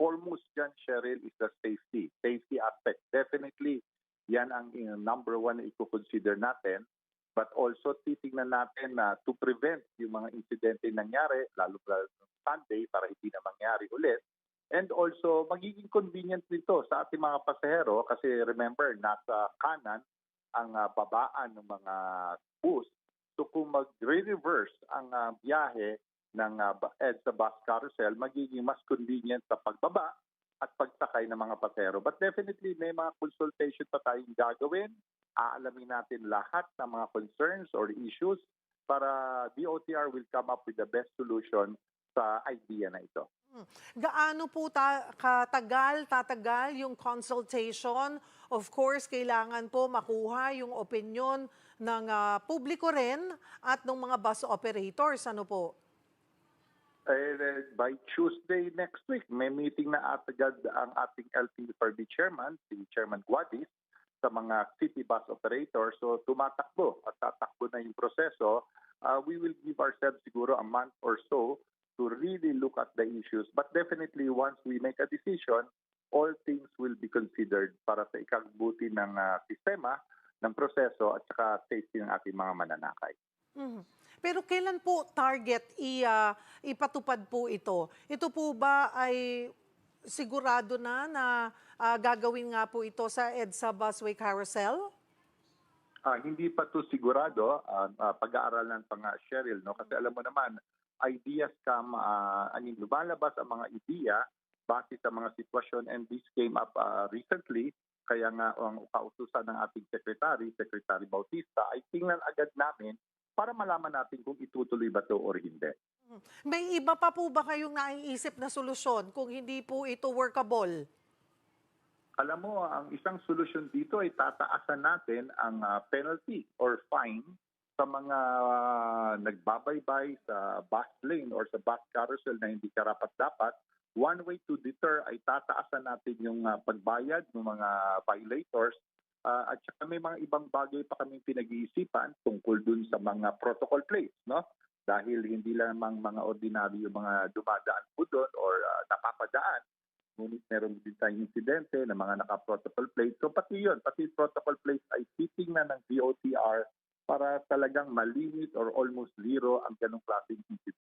foremost dyan, Cheryl, is the safety aspect. Definitely, yan ang number one na i-consider natin. But also, titingnan natin na to prevent yung mga insidente nangyari, lalo na Sunday, para hindi na mangyari ulit. And also, magiging convenient nito sa ating mga pasahero kasi remember, nasa kanan ang babaan ng mga bus. So kung mag-reverse ang biyahe ng EDSA bus carousel, magiging mas convenient sa pagbaba at pagsakay ng mga pasahero. But definitely, may mga consultation pa tayong gagawin. Aalamin natin lahat ng mga concerns or issues para DOTR will come up with the best solution sa idea na ito. Gaano po tatagal yung consultation? Of course, kailangan po makuha yung opinion ng publiko rin at ng mga bus operators. Ano po? By Tuesday next week, may meeting na agad ang ating LTFRB chairman, si Chairman Guadis, sa mga city bus operators. So tumatakbo at tatakbo na yung proseso. We will give ourselves siguro a month or so to really look at the issues. But definitely, once we make a decision, all things will be considered para sa ikabubuti ng sistema, ng proseso at saka safety ng ating mga mananakay. Pero kailan po target ipatupad po ito? Ito po ba ay sigurado na gagawin nga po ito sa EDSA Busway Carousel? Hindi pa to sigurado, pag-aaralan pa nga, Cheryl, no? Kasi alam mo naman, ideas come, lumalabas ang mga ideya base sa mga sitwasyon, and this came up recently. Kaya nga ang kautusan ng ating Secretary Bautista, ay tingnan agad namin para malaman natin kung itutuloy ba to or hindi. May iba pa po ba kayong naiisip na solusyon kung hindi po ito workable? Alam mo, ang isang solusyon dito ay tataasan natin ang penalty or fine sa mga nagbabaybay sa bus lane or sa bus carousel na hindi karapat-dapat. One way to deter ay tataasan natin yung pagbayad ng mga violators. At saka may mga ibang bagay pa kaming pinag-iisipan tungkol dun sa mga protocol plates, no? Dahil hindi lamang mga ordinaryo mga dumadaan po doon or napapadaan. Ngunit meron din tayong insidente ng mga naka-protocol plates. So pati yun, pati protocol plates ay titingnan ng DOTR para talagang malimit or almost zero ang ganong klaseng incident.